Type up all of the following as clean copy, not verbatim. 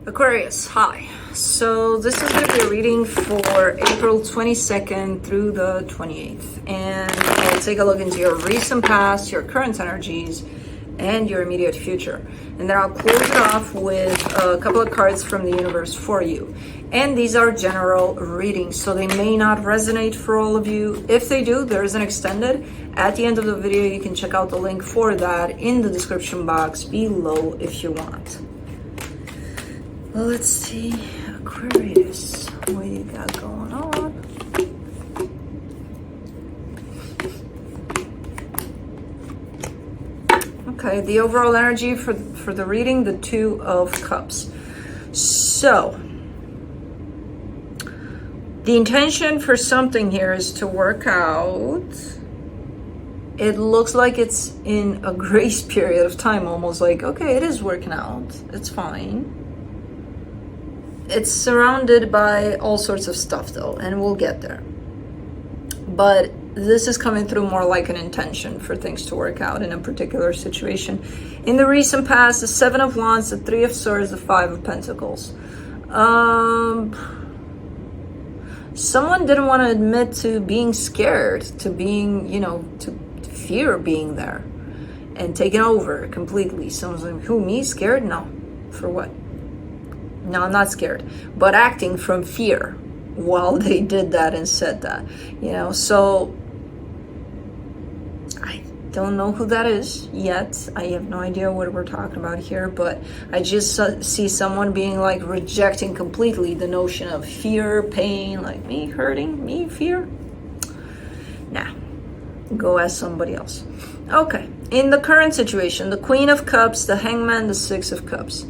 Aquarius, hi. So this is going to be a reading for April 22nd through the 28th. And I'll take a look into your recent past, your current energies, and your immediate future. And then I'll close it off with a couple of cards from the universe for you. And these are general readings, so they may not resonate for all of you. If they do, there is an extended. At the end of the video, you can check out the link for that in the description box below if you want. Well, let's see, Aquarius, what you got going on? Okay, the overall energy for the reading, the Two of Cups. So, the intention for something here is to work out. It looks like it's in a grace period of time, almost like, okay, it is working out, it's fine. It's surrounded by all sorts of stuff though, and we'll get there. But this is coming through more like an intention for things to work out in a particular situation. In the recent past, the Seven of Wands, the Three of Swords, the Five of Pentacles. Someone didn't want to admit to being scared, to being, to fear being there and taking over completely. Someone's like, who, me? Scared? No. For what? No, I'm not scared, but acting from fear while they did that and said that, so I don't know who that is yet. I have no idea what we're talking about here, but I just see someone being like rejecting completely the notion of fear, pain, like me hurting, me fear. Nah, go ask somebody else. Okay, in the current situation, the Queen of Cups, the Hangman, the Six of Cups.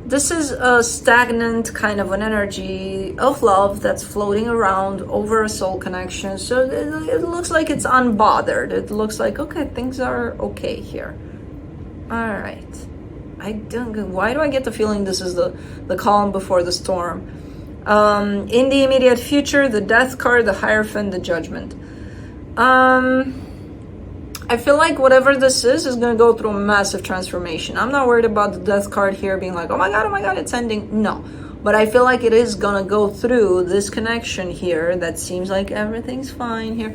This is a stagnant kind of an energy of love that's floating around over a soul connection. So it looks like it's unbothered. It looks like, okay, things are okay here. All right. Why do I get the feeling this is the calm before the storm? In the immediate future, the Death card, the Hierophant, the Judgment. I feel like whatever this is going to go through a massive transformation. I'm not worried about the Death card here being like, oh my God, it's ending. No, but I feel like it is going to go through this connection here that seems like everything's fine here.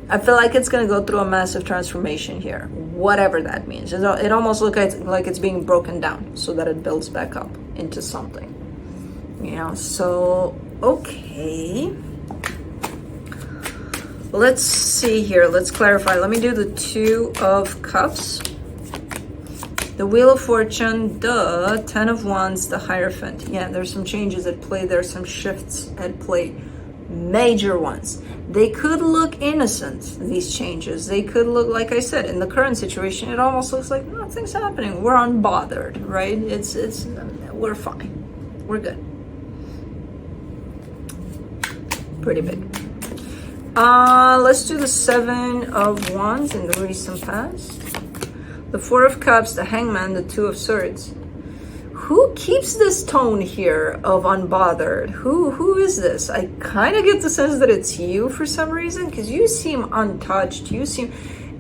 I feel like it's going to go through a massive transformation here, whatever that means. It almost looks like it's being broken down so that it builds back up into something. So, okay. Let's see here. Let's clarify. Let me do the Two of Cups, the Wheel of Fortune, the Ten of Wands, the Hierophant. Yeah, there's some changes at play. There's some shifts at play. Major ones. They could look innocent, these changes. They could look, like I said, in the current situation, it almost looks like nothing's happening. We're unbothered, right? We're fine. We're good. Pretty big. Let's do the Seven of Wands in the recent past. The Four of Cups, the Hangman, the Two of Swords. Who keeps this tone here of unbothered? Who is this? I kind of get the sense that it's you for some reason, because you seem untouched. You seem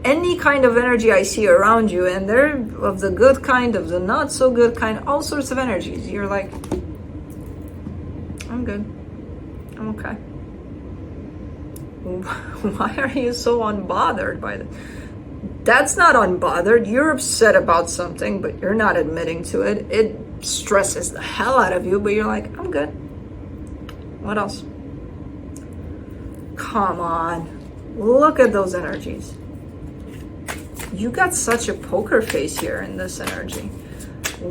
any kind of energy I see around you, and they're of the good kind, of the not so good kind, all sorts of energies. You're like, I'm good. I'm okay. Why are you so unbothered by that? That's not unbothered. You're upset about something, but you're not admitting to it. It stresses the hell out of you, but you're like, I'm good. What else? Come on. Look at those energies. You got such a poker face here in this energy.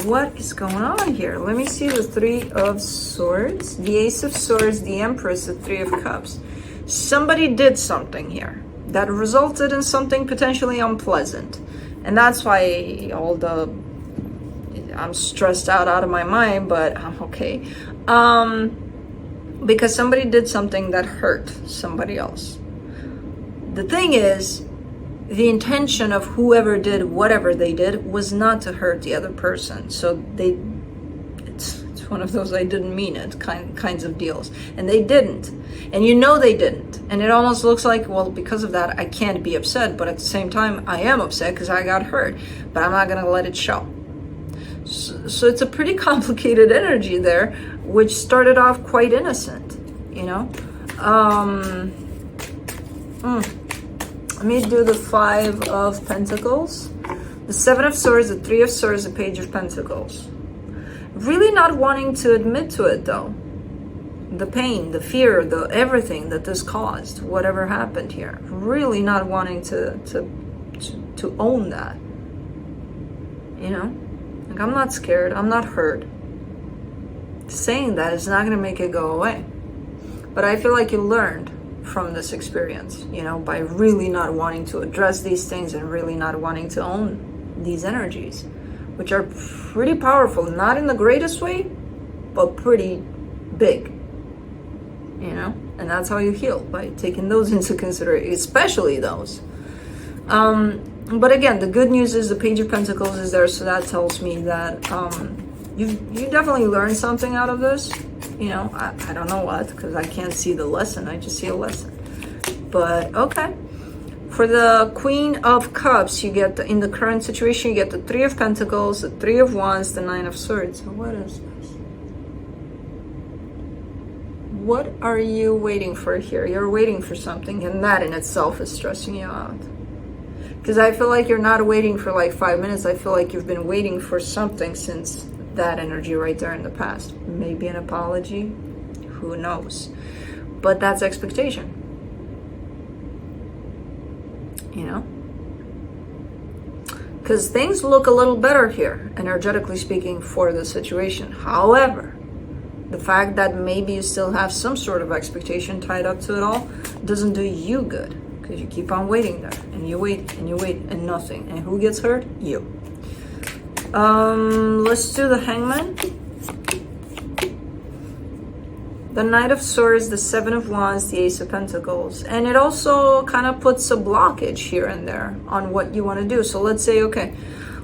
What is going on here? Let me see the Three of Swords, the Ace of Swords, the Empress, the Three of Cups. Somebody did something here that resulted in something potentially unpleasant. And that's why I'm stressed out of my mind, but I'm okay. Because somebody did something that hurt somebody else. The thing is, the intention of whoever did whatever they did was not to hurt the other person. So it's one of those I didn't mean it kinds of deals. And they didn't. And they didn't. And it almost looks like, well, because of that, I can't be upset. But at the same time, I am upset because I got hurt. But I'm not going to let it show. So it's a pretty complicated energy there, which started off quite innocent, you know. Let me do the 5 of Pentacles, the 7 of Swords, the 3 of Swords, the Page of Pentacles. Really not wanting to admit to it though. The pain, the fear, the everything that this caused, whatever happened here. Really not wanting to own that. You know? Like, I'm not scared, I'm not hurt. Saying that is not going to make it go away. But I feel like you learned from this experience, you know, by really not wanting to address these things and really not wanting to own these energies, which are pretty powerful, not in the greatest way, but pretty big, you know. And that's how you heal, by taking those into consideration, especially those. But again, the good news is the Page of Pentacles is there, so that tells me that you definitely learned something out of this. You know, I don't know what, because I can't see the lesson. I just see a lesson. But okay. For the Queen of Cups, you get, in the current situation, you get the 3 of Pentacles, the 3 of Wands, the 9 of Swords. So what is this? What are you waiting for here? You're waiting for something, and that in itself is stressing you out. Because I feel like you're not waiting for like 5 minutes. I feel like you've been waiting for something since that energy right there in the past. Maybe an apology, who knows, but that's expectation, you know, because things look a little better here, energetically speaking, for the situation. However, the fact that maybe you still have some sort of expectation tied up to it all doesn't do you good, because you keep on waiting there, and you wait and you wait and nothing, and who gets hurt? You. Let's do the Hangman, the Knight of Swords, the 7 of Wands, the Ace of Pentacles. And it also kind of puts a blockage here and there on what you want to do. So let's say, okay,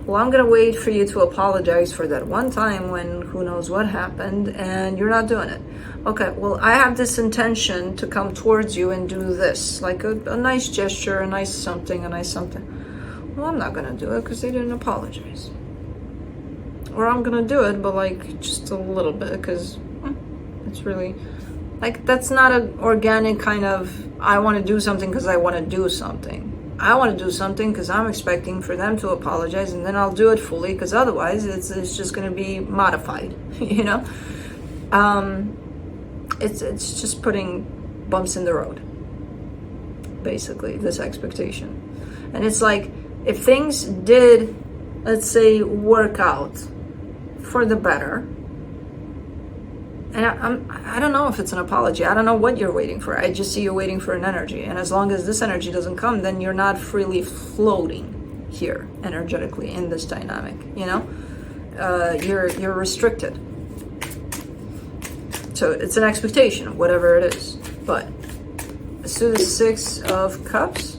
well, I'm going to wait for you to apologize for that one time when who knows what happened, and you're not doing it. Okay, well, I have this intention to come towards you and do this, like a nice gesture, a nice something. Well, I'm not going to do it because they didn't apologize. Or I'm gonna do it, but like just a little bit, because it's really like, that's not an organic kind of, I want to do something because I want to do something. I want to do something because I'm expecting for them to apologize, and then I'll do it fully, because otherwise it's just going to be modified, you know. It's just putting bumps in the road, basically, this expectation. And it's like, if things did, let's say, work out for the better, and I don't know if it's an apology, I don't know what you're waiting for, I just see you waiting for an energy, and as long as this energy doesn't come, then you're not freely floating here energetically in this dynamic, you know. You're restricted, so it's an expectation, whatever it is. But let's do the 6 of Cups,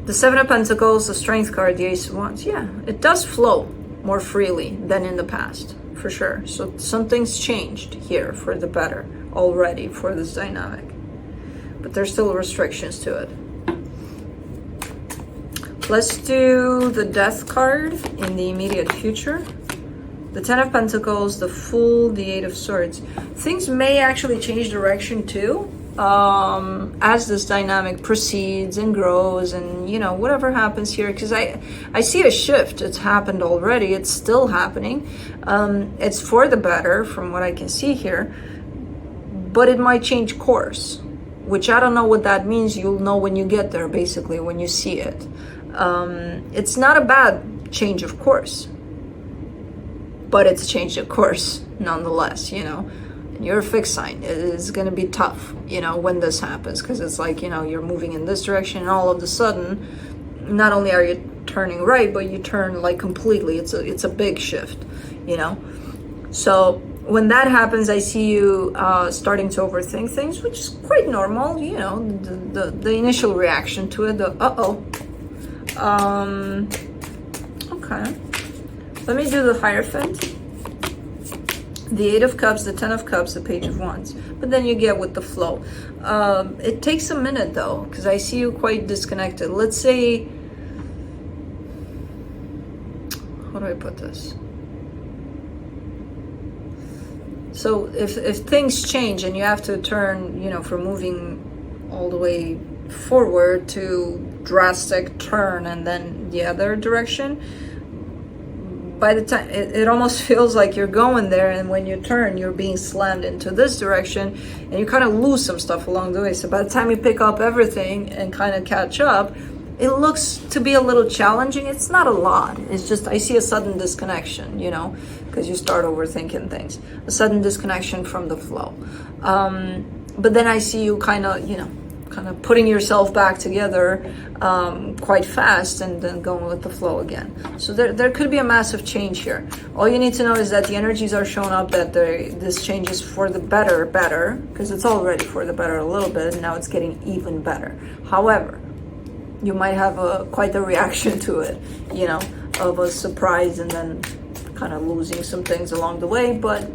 the 7 of Pentacles, the Strength card, the Ace of Wands. Yeah, it does flow more freely than in the past, for sure. So something's changed here for the better already for this dynamic. But there's still restrictions to it. Let's do the Death card in the immediate future. The 10 of Pentacles, the Fool, the 8 of Swords. Things may actually change direction too, as this dynamic proceeds and grows, and you know, whatever happens here, because I see a shift. It's happened already, it's still happening. It's for the better from what I can see here, but it might change course, which I don't know what that means. You'll know when you get there, basically, when you see it. It's not a bad change of course, but it's a change of course nonetheless, you know. You're a fixed sign. It's going to be tough, you know, when this happens, because it's like, you know, you're moving in this direction, and all of a sudden, not only are you turning right, but you turn like completely. It's a big shift, you know. So when that happens, I see you starting to overthink things, which is quite normal, you know. The initial reaction to it, okay. Let me do the Hierophant. The 8 of Cups, the 10 of Cups, the Page of Wands. But then you get with the flow. It takes a minute though, because I see you quite disconnected. Let's say, how do do I put this? So if things change and you have to turn, you know, from moving all the way forward to drastic turn and then the other direction, by the time it almost feels like you're going there, and when you turn you're being slammed into this direction and you kind of lose some stuff along the way. So by the time you pick up everything and kind of catch up, it looks to be a little challenging. It's not a lot, it's just I see a sudden disconnection, you know, because you start overthinking things, a sudden disconnection from the flow. But then I see you kind of, you know, kind of putting yourself back together quite fast and then going with the flow again. So there could be a massive change here. All you need to know is that the energies are showing up that this change is for the better, because it's already for the better a little bit, and now it's getting even better. However, you might have quite a reaction to it, you know, of a surprise and then kind of losing some things along the way, but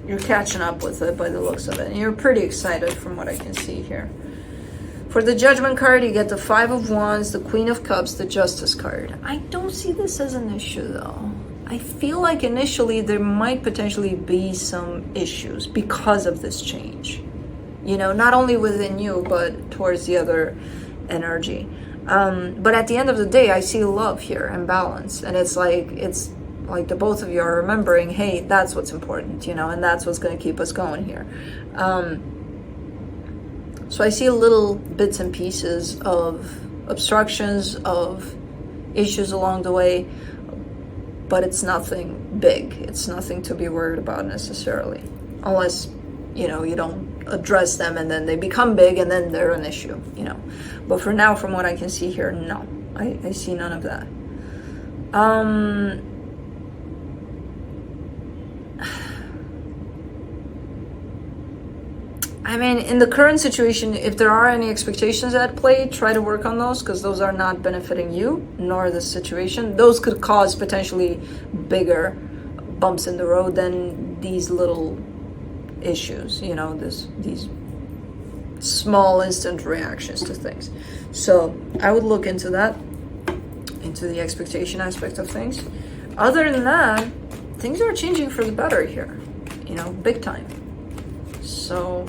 you're catching up with it by the looks of it. And you're pretty excited from what I can see here. For the Judgment card, you get the Five of Wands, the Queen of Cups, the Justice card. I don't see this as an issue though. I feel like initially there might potentially be some issues because of this change. You know, not only within you, but towards the other energy. But at the end of the day, I see love here and balance. And it's like the both of you are remembering, hey, that's what's important, you know, and that's what's going to keep us going here. So I see little bits and pieces of obstructions, of issues along the way, but it's nothing big. It's nothing to be worried about necessarily, unless, you know, you don't address them and then they become big and then they're an issue, you know. But for now, from what I can see here, no, I see none of that. I mean, in the current situation, if there are any expectations at play, try to work on those, because those are not benefiting you nor the situation. Those could cause potentially bigger bumps in the road than these little issues, you know, these small instant reactions to things. So I would look into that, into the expectation aspect of things. Other than that, things are changing for the better here, you know, big time. So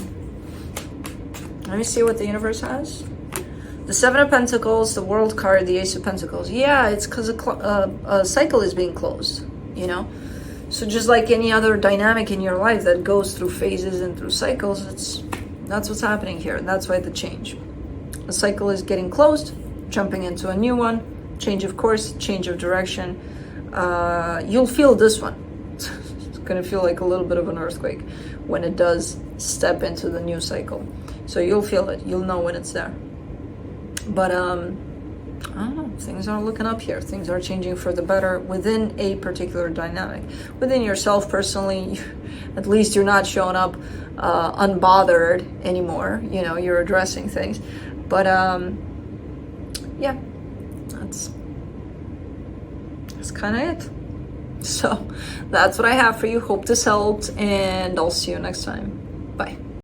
let me see what the universe has. The Seven of Pentacles, the World card, the Ace of Pentacles. Yeah, it's because a cycle is being closed, you know. So just like any other dynamic in your life that goes through phases and through cycles, that's what's happening here. That's why the change. The cycle is getting closed, jumping into a new one, change of course, change of direction. You'll feel this one. It's going to feel like a little bit of an earthquake when it does step into the new cycle. So you'll feel it. You'll know when it's there. But I don't know. Things are looking up here. Things are changing for the better within a particular dynamic. Within yourself personally, at least you're not showing up unbothered anymore. You know, you're addressing things. But yeah, that's kind of it. So that's what I have for you. Hope this helped, and I'll see you next time.